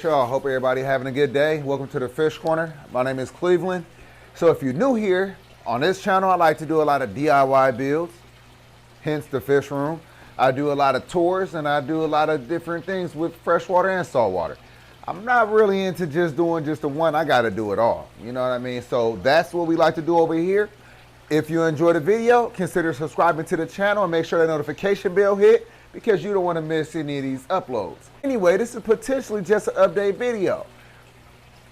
with y'all? Hope everybody having a good day. Welcome to the Fish Corner. My name is Cleveland. So if you're new here, on this channel I like to do a lot of DIY builds, hence the fish room. I do a lot of tours and I do a lot of different things with freshwater and saltwater. I'm not really into just doing just the one. I got to do it all. You know what I mean? So that's what we like to do over here. If you enjoyed the video, consider subscribing to the channel and make sure that notification bell hit, because you don't want to miss any of these uploads. Anyway, this is potentially just an update video.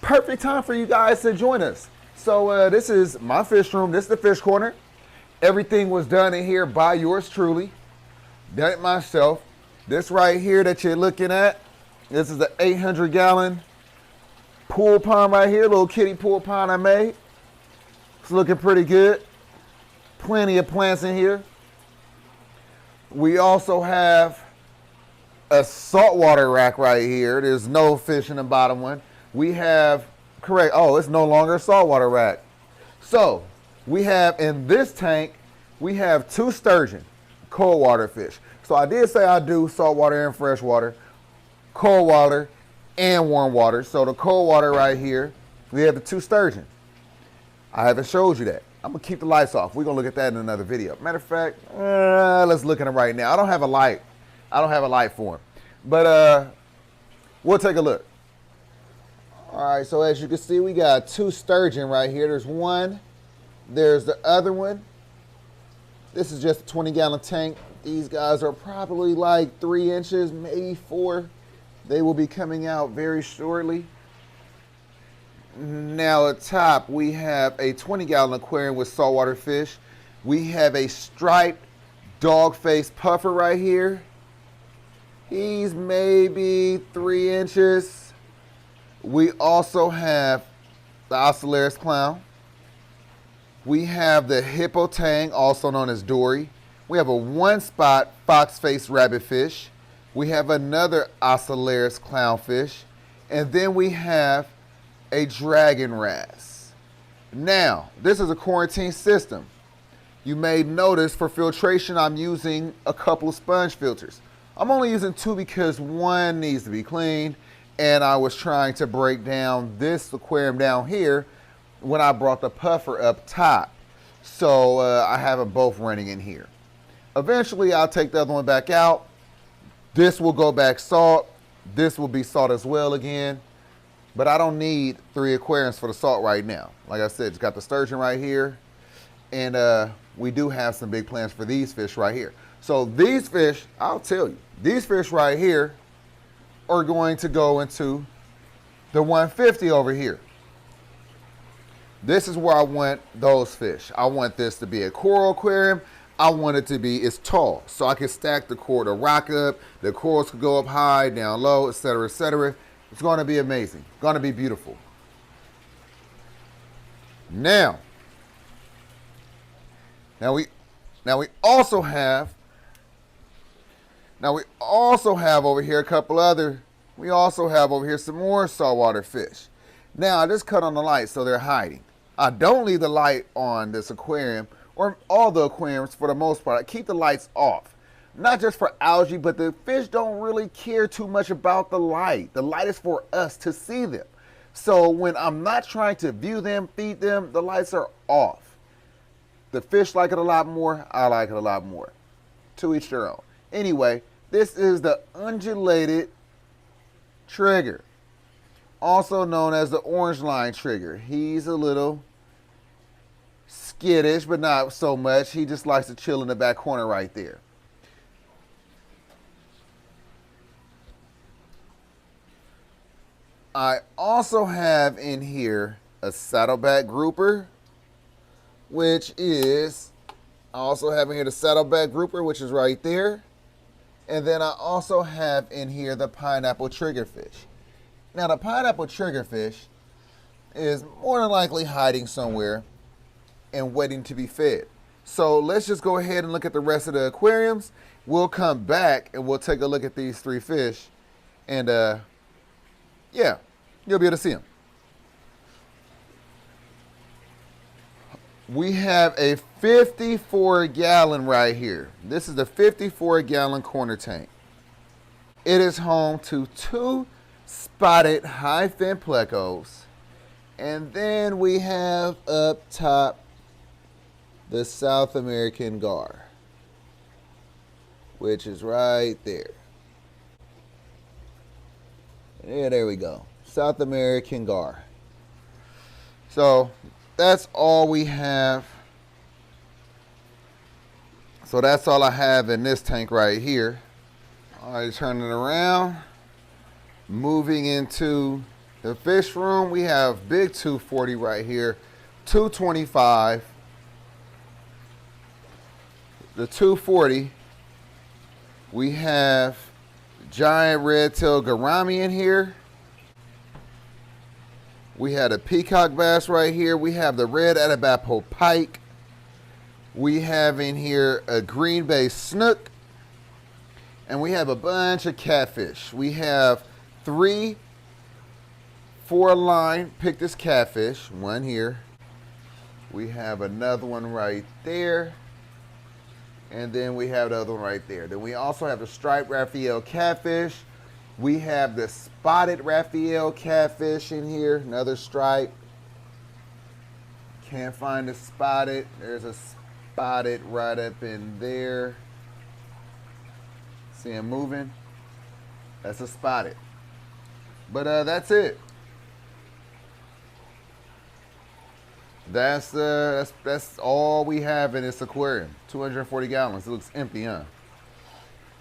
Perfect time for you guys to join us. So this is my fish room. This is the Fish Corner. Everything was done in here by yours truly. Done it myself. This right here that you're looking at, this is the 800-gallon pool pond right here, little kiddie pool pond I made. It's looking pretty good. Plenty of plants in here. We also have a saltwater rack right here. There's no fish in the bottom one. We have, correct, oh, it's no longer a saltwater rack. So we have in this tank, we have 2 sturgeon, cold water fish. So I did say I do saltwater and freshwater, cold water and warm water. So the cold water right here, we have the 2 sturgeon. I haven't showed you that. I'm gonna keep the lights off. We're gonna look at that in another video. Matter of fact, let's look at them right now. I don't have a light. I don't have a light for them. But we'll take a look. All right, so as you can see, we got 2 sturgeon right here. There's one, there's the other one. This is just a 20-gallon tank. These guys are probably like 3 inches, maybe 4. They will be coming out very shortly. Now at top, we have a 20-gallon aquarium with saltwater fish. We have a striped dog-faced puffer right here. He's maybe 3 inches. We also have the Ocellaris clown. We have the hippo tang, also known as dory. We have a 1-spot fox-faced rabbitfish. We have another Ocellaris clownfish. And then we have a dragon wrasse. Now, this is a quarantine system. You may notice for filtration, I'm using a couple of sponge filters. I'm only using 2 because one needs to be cleaned, and I was trying to break down this aquarium down here when I brought the puffer up top. So I have them both running in here. Eventually, I'll take the other one back out. This will go back salt. This will be salt as well again. But I don't need 3 aquariums for the salt right now. Like I said, it's got the sturgeon right here. And we do have some big plans for these fish right here. So these fish, I'll tell you, these fish right here are going to go into the 150 over here. This is where I want those fish. I want this to be a coral aquarium. I want it to be, it's tall. So I can stack the coral, the rock up, the corals can go up high, down low, etc., etc. It's going to be amazing. It's going to be beautiful. Now we also have over here a couple other. We also have over here some more saltwater fish. Now I just cut on the light so they're hiding. I don't leave the light on this aquarium or all the aquariums for the most part. I keep the lights off. Not just for algae, but the fish don't really care too much about the light. The light is for us to see them. So when I'm not trying to view them, feed them, the lights are off. The fish like it a lot more. I like it a lot more. To each their own. Anyway, this is the undulated trigger, also known as the orange line trigger. He's a little skittish, but not so much. He just likes to chill in the back corner right there. I also have in here a saddleback grouper, which is, I also have in here the saddleback grouper, which is right there. And then I also have in here the pineapple triggerfish. Now the pineapple triggerfish is more than likely hiding somewhere and waiting to be fed. So let's just go ahead and look at the rest of the aquariums. We'll come back and we'll take a look at these 3 fish. And yeah, you'll be able to see them. We have a 54-gallon right here. This is the 54-gallon corner tank. It is home to 2 spotted high fin plecos. And then we have up top the South American gar, which is right there. Yeah, there we go. South American gar. So that's all we have. So that's all I have in this tank right here. All right, turning it around. Moving into the fish room, we have big 240 right here, 225. The 240, we have giant red-tailed gourami in here. We had a peacock bass right here. We have the red Atabapo pike. We have in here a Green Bay snook. And we have a bunch of catfish. We have 3 4-line Pictus catfish, one here. We have another one right there. And then we have the other one right there. Then we also have the striped Raphael catfish. We have the spotted Raphael catfish in here, another stripe. Can't find the spotted. There's a spotted right up in there. See him moving? That's a spotted. But that's it. That's all we have in this aquarium. 240 gallons. It looks empty, huh?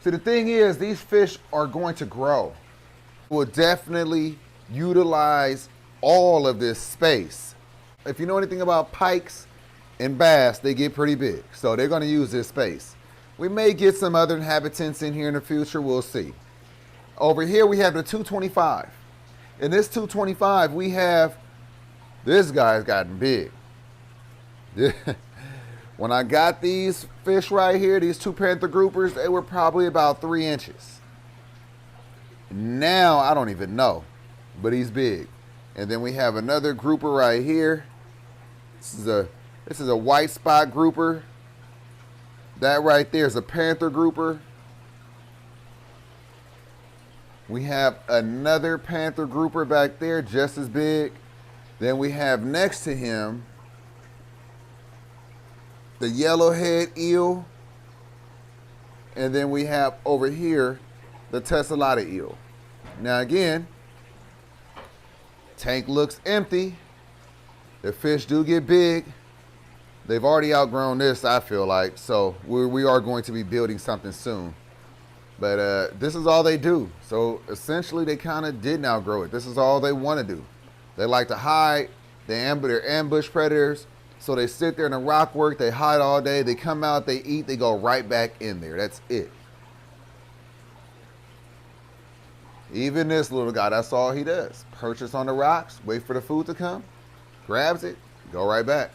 See, the thing is, these fish are going to grow. We'll definitely utilize all of this space. If you know anything about pikes and bass, they get pretty big. So they're going to use this space. We may get some other inhabitants in here in the future. We'll see. Over here, we have the 225. In this 225, we have, this guy's gotten big. When I got these fish right here, these 2 panther groupers, they were probably about 3 inches. Now, I don't even know, but he's big. And then we have another grouper right here. This is a white spot grouper. That right there is a panther grouper. We have another panther grouper back there, just as big. Then we have next to him the yellowhead eel. And then we have over here the tessellata eel. Now again, tank looks empty. The fish do get big. They've already outgrown this, I feel like. So we are going to be building something soon. But this is all they do. So essentially they kind of didn't outgrow it. This is all they want to do. They like to hide. They're ambush predators. So they sit there in the rock work. They hide all day. They come out, they eat, they go right back in there. That's it. Even this little guy, that's all he does. Perches on the rocks, wait for the food to come, grabs it, go right back.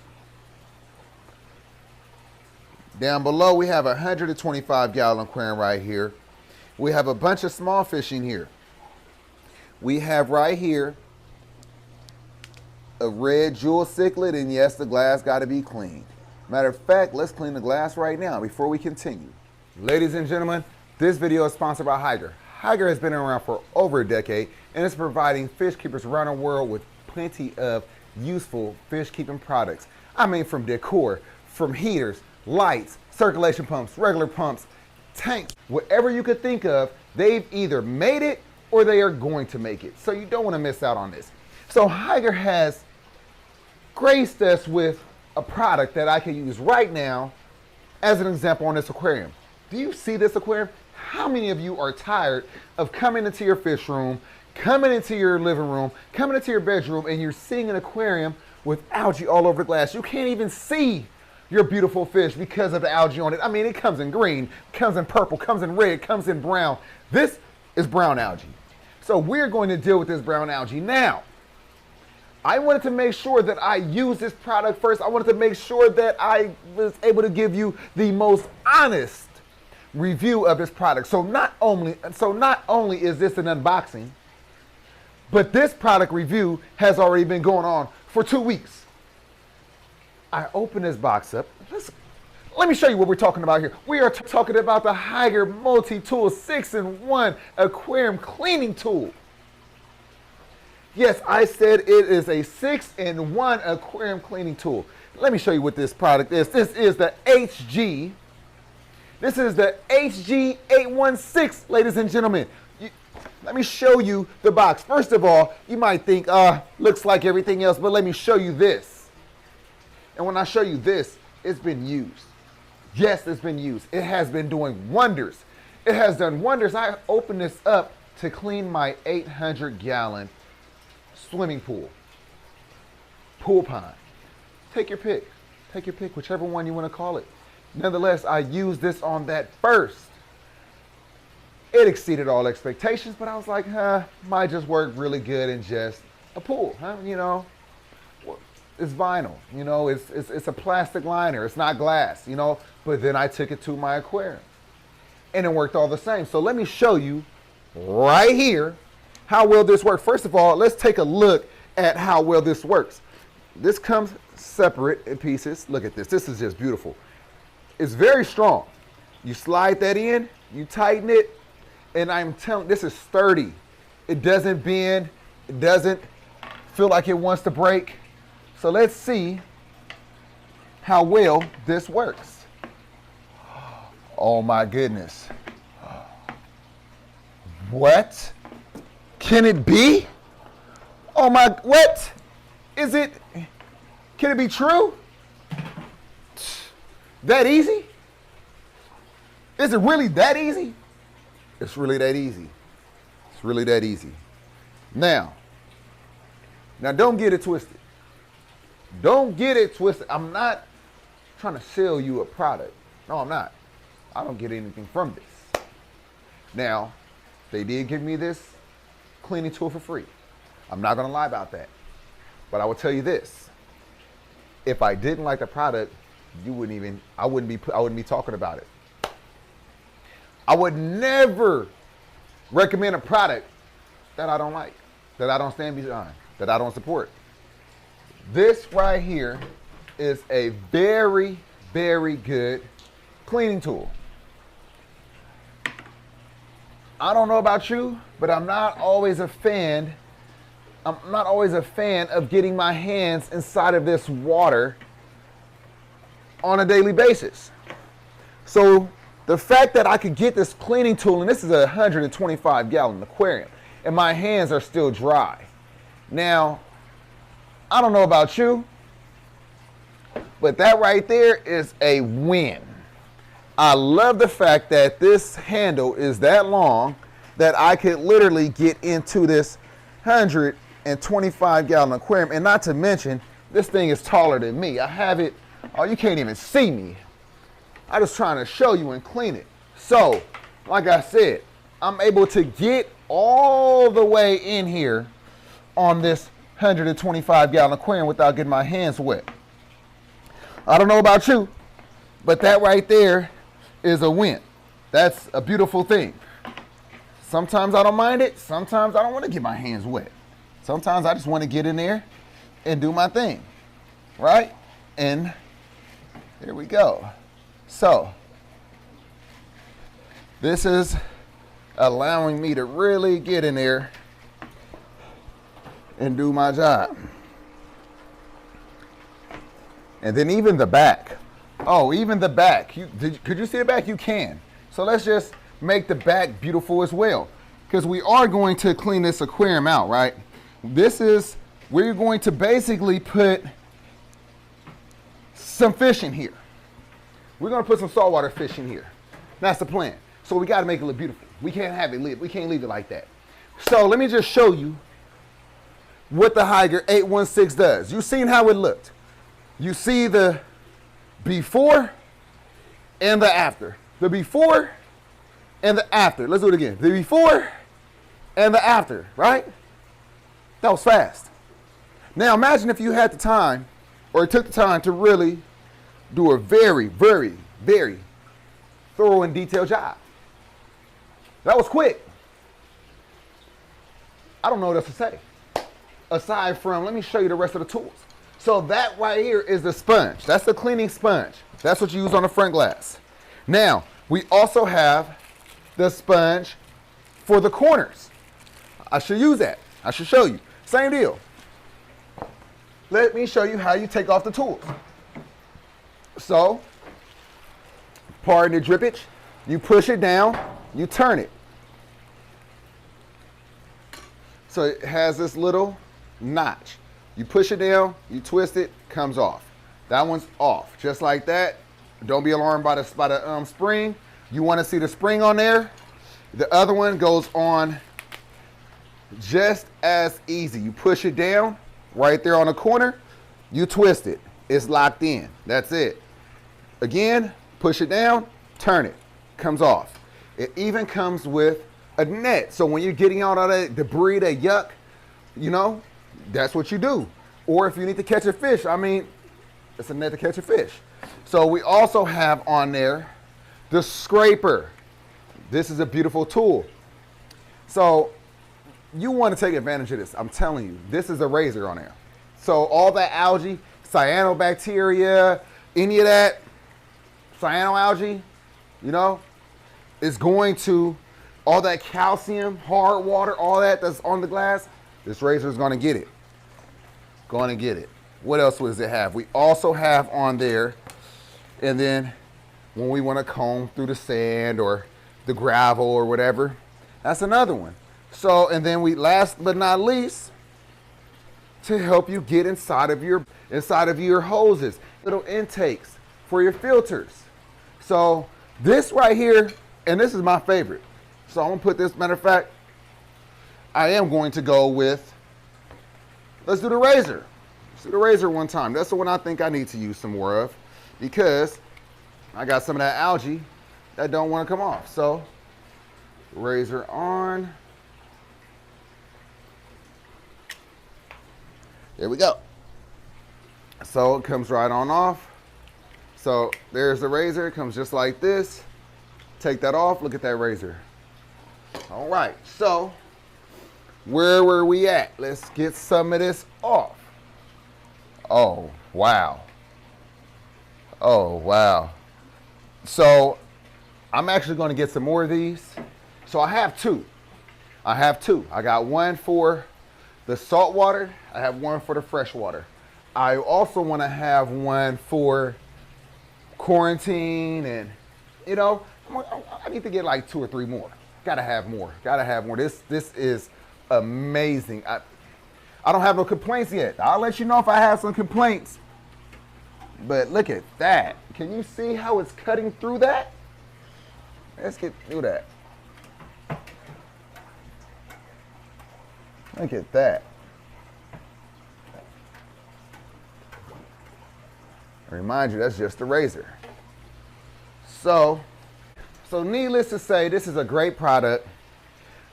Down below, we have a 125-gallon aquarium right here. We have a bunch of small fish in here. We have right here a red jewel cichlid, and yes, the glass got to be cleaned. Matter of fact, let's clean the glass right now before we continue. Ladies and gentlemen, this video is sponsored by Hygger. Hygger has been around for over a decade and is providing fish keepers around the world with plenty of useful fish keeping products. I mean, from decor, from heaters, lights, circulation pumps, regular pumps, tanks, whatever you could think of, they've either made it or they are going to make it. So you don't want to miss out on this. So Hygger has graced us with a product that I can use right now as an example on this aquarium. Do you see this aquarium? How many of you are tired of coming into your fish room, coming into your living room, coming into your bedroom, and you're seeing an aquarium with algae all over the glass? You can't even see your beautiful fish because of the algae on it. I mean, it comes in green, comes in purple, comes in red, comes in brown. This is brown algae. So we're going to deal with this brown algae. Now, I wanted to make sure that I use this product first. I wanted to make sure that I was able to give you the most honest review of this product. So not only is this an unboxing, but this product review has already been going on for 2 weeks. I open this box up. Let me show you what we're talking about here. We are talking about the Hygger Multi-Tool 6-in-1 Aquarium Cleaning Tool. Yes, I said it is a 6-in-1 aquarium cleaning tool. Let me show you what this product is. This is the HG. This is the HG816, ladies and gentlemen. Let me show you the box. First of all, you might think, looks like everything else, but let me show you this. And when I show you this, it's been used. Yes, it's been used. It has been doing wonders. It has done wonders. I opened this up to clean my 800-gallon swimming pool pond. Take your pick. Take your pick, whichever one you want to call it. Nonetheless, I used this on that first. It exceeded all expectations, but I was like, might just work really good in just a pool, huh? You know, it's vinyl, you know, it's a plastic liner, it's not glass, you know, but then I took it to my aquarium and it worked all the same. So let me show you right here how well this works. First of all, let's take a look at how well this works. This comes separate in pieces. Look at this. This is just beautiful. It's very strong. You slide that in, you tighten it, and I'm telling, this is sturdy. It doesn't bend. It doesn't feel like it wants to break. So let's see how well this works. Oh my goodness. What? Can it be? Oh my, what? Is it, can it be true? That easy? Is it really that easy? It's really that easy. It's really that easy. Now don't get it twisted. Don't get it twisted. I'm not trying to sell you a product. No, I'm not. I don't get anything from this. Now, they did give me this cleaning tool for free. I'm not going to lie about that. But I will tell you this. If I didn't like the product, I wouldn't be talking about it. I would never recommend a product that I don't like, that I don't stand behind, that I don't support. This right here is a very, very good cleaning tool. I don't know about you, but I'm not always a fan of getting my hands inside of this water on a daily basis. So the fact that I could get this cleaning tool, and this is a 125-gallon aquarium, and my hands are still dry. Now, I don't know about you, but that right there is a win. I love the fact that this handle is that long that I could literally get into this 125-gallon aquarium, and not to mention, this thing is taller than me. I have it, oh, you can't even see me. I'm just trying to show you and clean it. So, like I said, I'm able to get all the way in here on this 125-gallon aquarium without getting my hands wet. I don't know about you, but that right there is a win. That's a beautiful thing. Sometimes I don't mind it. Sometimes I don't want to get my hands wet. Sometimes I just want to get in there and do my thing, right? And here we go. So, this is allowing me to really get in there and do my job. And then even the back. Oh, even the back. Could you see the back? You can. So let's just make the back beautiful as well, because we are going to clean this aquarium out, right? We're going to basically put some fish in here. We're going to put some saltwater fish in here. That's the plan. So we got to make it look beautiful. We can't leave it like that. So let me just show you what the Hygger 816 does. You've seen how it looked. You see the before and the after. The before and the after. Let's do it again. The before and the after, right? That was fast. Now imagine if you had the time, or took the time to really do a very, very, very thorough and detailed job. That was quick. I don't know what else to say. Aside from, let me show you the rest of the tools. So that right here is the sponge. That's the cleaning sponge. That's what you use on the front glass. Now, we also have the sponge for the corners. I should use that. I should show you. Same deal. Let me show you how you take off the tools. So, pardon the drippage. You push it down, you turn it. So it has this little notch. You push it down, you twist it, comes off. That one's off, just like that. Don't be alarmed by the spring. You want to see the spring on there. The other one goes on just as easy. You push it down right there on the corner, you twist it. It's locked in. That's it. Again, push it down, turn it, comes off. It even comes with a net. So when you're getting out all that debris, that yuck, you know, that's what you do. Or if you need to catch a fish, I mean, it's a net to catch a fish. So we also have on there the scraper. This is a beautiful tool. So you want to take advantage of this. I'm telling you, this is a razor on there. So all that algae, cyanobacteria, any of that cyanoalgae, you know, is going to, all that calcium, hard water, all that that's on the glass, this razor is going to get it. Going to get it. What else does it have? We also have on there, and then when we want to comb through the sand or the gravel or whatever, that's another one. So, and then we, last but not least, to help you get inside of your hoses, little intakes for your filters. So this right here, and this is my favorite. So I'm gonna put this, matter of fact, I am going to go with, let's do the razor. Let's do the razor one time. That's the one I think I need to use some more of, because I got some of that algae that don't want to come off. So razor on. There we go. So it comes right on off. So there's the razor. It comes just like this. Take that off. Look at that razor. All right. So where were we at? Let's get some of this off. Oh, wow. Oh, wow. So I'm actually going to get some more of these. So I have two. I got one for the salt water. I have one for the fresh water. I also want to have one for quarantine, and you know, I need to get like 2 or 3 more. Gotta have more. This is amazing. I don't have no complaints yet. I'll let you know if I have some complaints. But look at that. Can you see how it's cutting through that? Let's get through that. Look at that. Remind you, that's just a razor. So needless to say, this is a great product.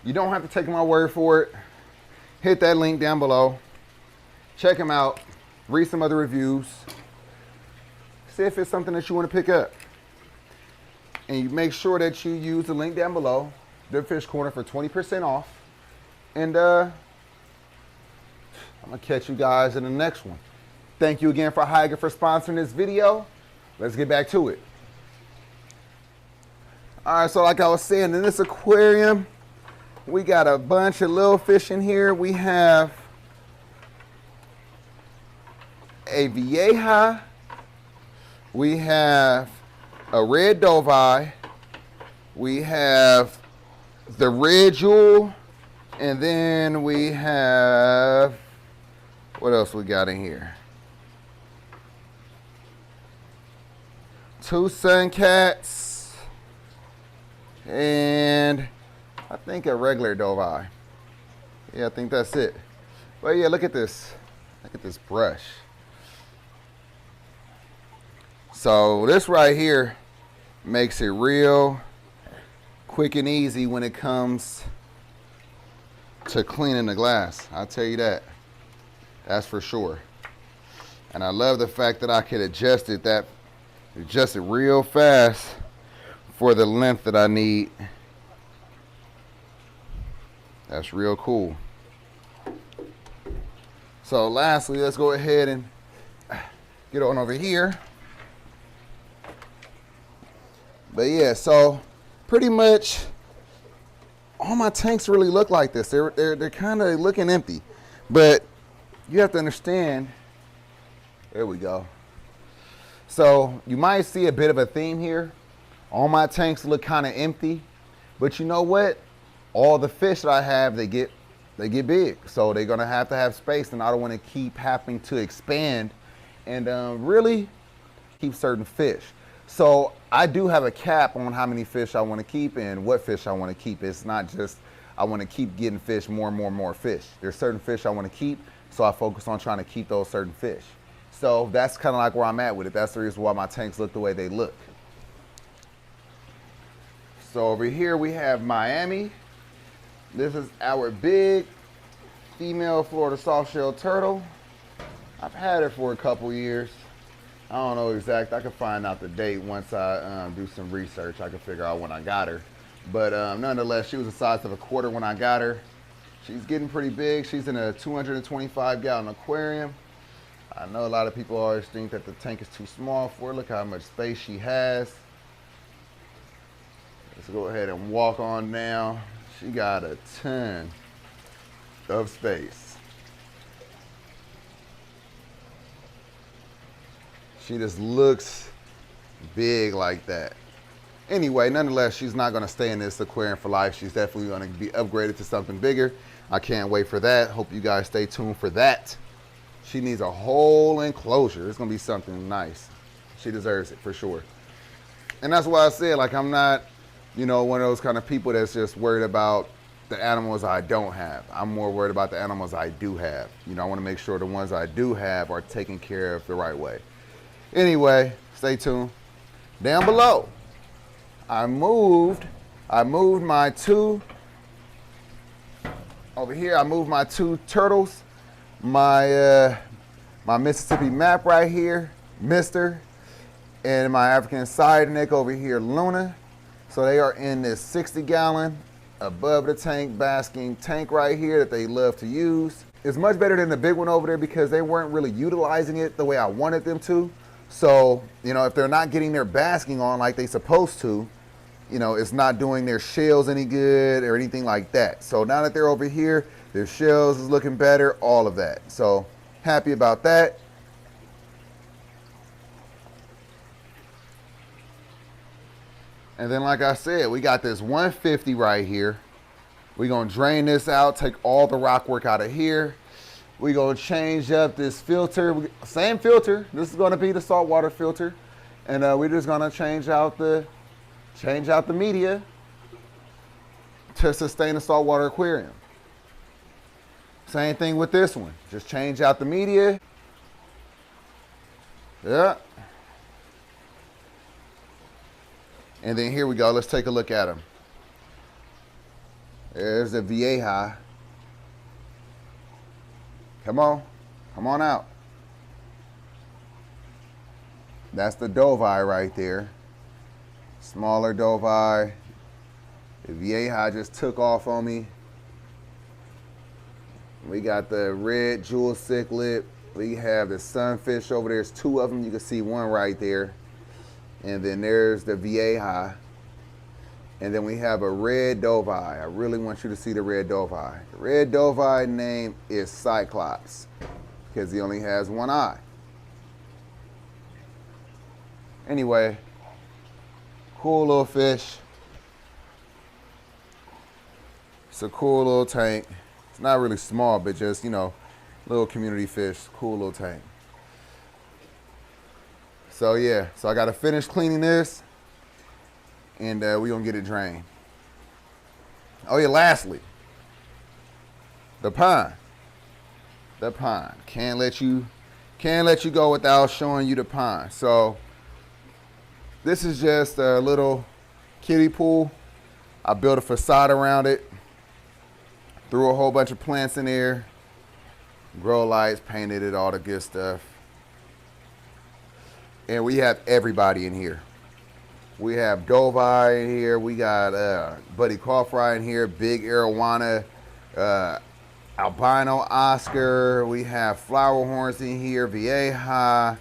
You don't have to take my word for it. Hit that link down below. Check them out. Read some other reviews. See if it's something that you want to pick up. And you make sure that you use the link down below, The Fish Corner, for 20% off. And I'm going to catch you guys in the next one. Thank you again for Hygger for sponsoring this video. Let's get back to it. All right, so like I was saying, in this aquarium, we got a bunch of little fish in here. We have a vieja. We have a red doveye. We have the red jewel. And then we have, what else we got in here? 2 sun cats, and I think a regular doveye. Yeah, I think that's it. But yeah, look at this. Look at this brush. So this right here makes it real quick and easy when it comes to cleaning the glass. I'll tell you that. That's for sure. And I love the fact that I can adjust it real fast for the length that I need. That's real cool. So lastly, let's go ahead and get on over here. But yeah, so pretty much all my tanks really look like this. They're kind of looking empty. But you have to understand, there we go. So you might see a bit of a theme here. All my tanks look kind of empty, but you know what? All the fish that I have, they get big. So they're gonna have to have space, and I don't wanna keep having to expand and really keep certain fish. So I do have a cap on how many fish I wanna keep and what fish I wanna keep. It's not just I wanna keep getting fish, more and more and more fish. There's certain fish I wanna keep, so I focus on trying to keep those certain fish. So that's kind of like where I'm at with it. That's the reason why my tanks look the way they look. So over here we have Miami. This is our big female Florida softshell turtle. I've had her for a couple years. I don't know exact. I can find out the date once I do some research. I can figure out when I got her. But nonetheless, she was the size of a quarter when I got her. She's getting pretty big. She's in a 225-gallon aquarium. I know a lot of people always think that the tank is too small for her. Look how much space she has. Let's go ahead and walk on now. She got a ton of space. She just looks big like that. Anyway, nonetheless, she's not gonna stay in this aquarium for life. She's definitely gonna be upgraded to something bigger. I can't wait for that. Hope you guys stay tuned for that. She needs a whole enclosure. It's gonna be something nice. She deserves it for sure. And that's why I said, like, I'm not, you know, one of those kind of people that's just worried about the animals I don't have. I'm more worried about the animals I do have. You know, I wanna make sure the ones I do have are taken care of the right way. Anyway, stay tuned. Down below, I moved my two, over here, I moved my two turtles. My Mississippi map right here, Mister, and my African side neck over here, Luna. So they are in this 60-gallon above the tank basking tank right here that they love to use. It's much better than the big one over there because they weren't really utilizing it the way I wanted them to. So, you know, if they're not getting their basking on like they supposed to, you know, it's not doing their shells any good or anything like that. So now that they're over here, their shells is looking better, all of that. So happy about that. And then like I said, we got this 150 right here. We're gonna drain this out, take all the rock work out of here. We're gonna change up this filter, same filter. This is gonna be the saltwater filter. And we're just gonna change out the media to sustain a saltwater aquarium. Same thing with this one. Just change out the media. Yeah. And then here we go. Let's take a look at them. There's the Vieja. Come on. Come on out. That's the Dovii right there. Smaller Dovii. The Vieja just took off on me. We got the red jewel cichlid. We have the sunfish over there. There's two of them. You can see one right there. And then there's the Vieja. And then we have a red Dovii. I really want you to see the red Dovii. The red Dovii name is Cyclops because he only has one eye. Anyway, cool little fish. It's a cool little tank. It's not really small, but just, you know, little community fish, cool little tank. So yeah, so I gotta finish cleaning this and we're gonna get it drained. Oh yeah, lastly, the pond. The pond. Can't let you go without showing you the pond. So this is just a little kiddie pool. I built a facade around it. Threw a whole bunch of plants in there, grow lights, painted it, all the good stuff. And we have everybody in here. We have Dovii in here. We got Buddy Cawfry in here, Big Arowana, Albino Oscar. We have flower horns in here, Vieja,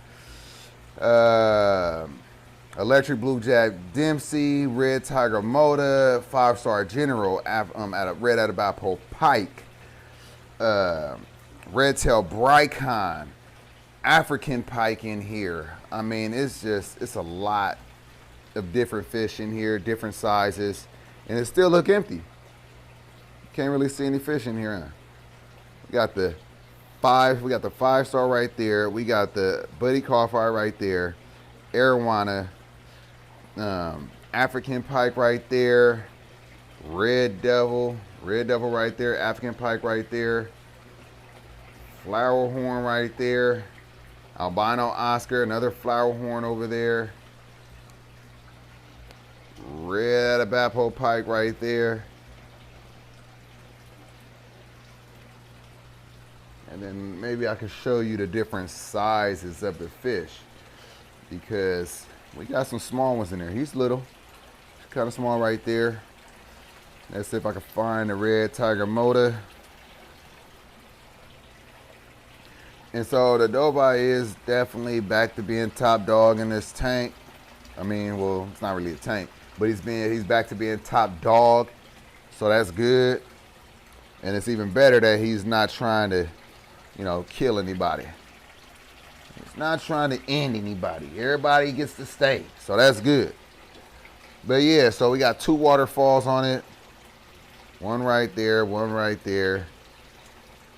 Electric Blue Jack Dempsey, Red Tiger Moda, 5-star General, Red Atabapo Pike, red-tailed Brycon, African pike in here. I mean, it's a lot of different fish in here, different sizes, and it still look empty. Can't really see any fish in here, huh? We got the 5-star right there. We got the Buddy Crawford right there. Arowana, African pike right there. Red Devil right there. African pike right there. Flower horn right there. Albino Oscar, another flower horn over there. Red Abapo pike right there. And then maybe I can show you the different sizes of the fish, because we got some small ones in there. He's little, kind of small right there. Let's see if I can find the red tiger motor. And so the Dobai is definitely back to being top dog in this tank. I mean, well, it's not really a tank, but he's back to being top dog. So that's good. And it's even better that he's not trying to, kill anybody. He's not trying to end anybody. Everybody gets to stay. So that's good. But yeah, so we got 2 waterfalls on it. One right there, one right there.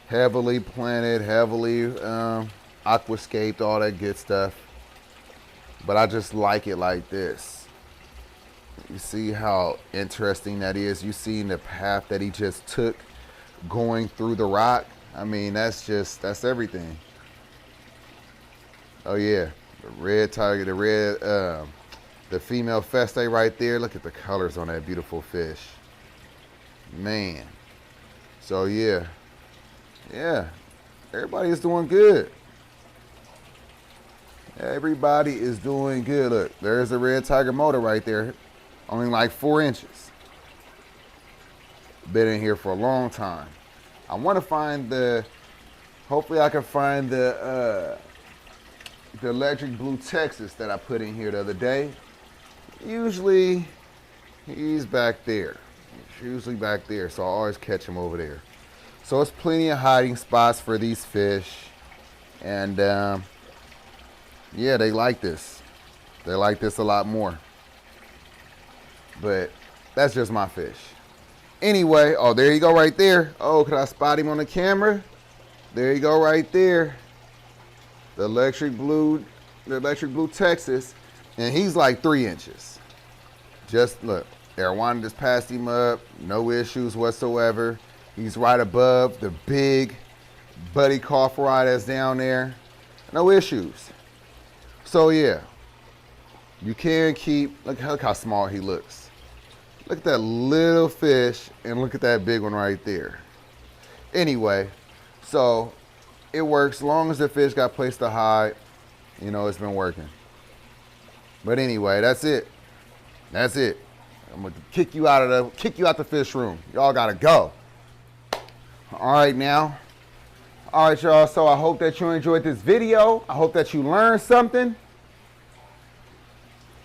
Heavily planted, heavily aquascaped, all that good stuff. But I just like it like this. You see how interesting that is? You see the path that he just took going through the rock? I mean, that's everything. Oh yeah, the red tiger, the female feste right there. Look at the colors on that beautiful fish. Man. So yeah, everybody is doing good. Everybody is doing good. Look, there's a red tiger motor right there, only like 4 inches. Been in here for a long time. I want to find hopefully I can find the electric blue Texas that I put in here the other day. Usually he's back there. He's usually back there, so I always catch him over there. So it's plenty of hiding spots for these fish. And yeah, they like this. They like this a lot more. But that's just my fish. Anyway, oh, there you go right there. Oh, could I spot him on the camera? There you go right there. The electric blue Texas. And he's like 3 inches. Just look, Arowana just passed him up. No issues whatsoever. He's right above the big Buddy Crawford that's down there. No issues. So yeah, you can keep, look how small he looks. Look at that little fish and look at that big one right there. Anyway, so it works as long as the fish got place to hide. It's been working. But anyway, that's it. That's it. I'm gonna kick you out the fish room. Y'all gotta go. All right now. All right, y'all. So I hope that you enjoyed this video. I hope that you learned something.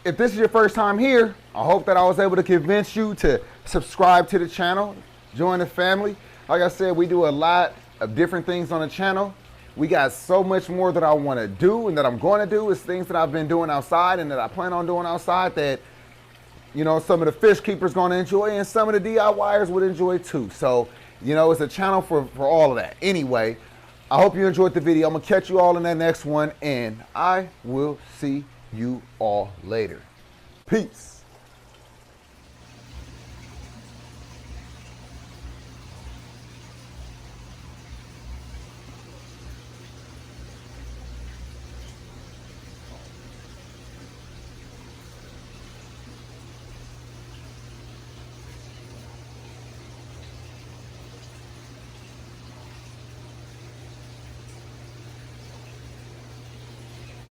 If this is your first time here, I hope that I was able to convince you to subscribe to the channel, join the family. Like I said, we do a lot of different things on the channel. We got so much more that I want to do and that I'm going to do. It's things that I've been doing outside and that I plan on doing outside that, some of the fish keepers going to enjoy and some of the DIYers would enjoy too. So, it's a channel for all of that. Anyway, I hope you enjoyed the video. I'm going to catch you all in that next one, and I will see you all later. Peace.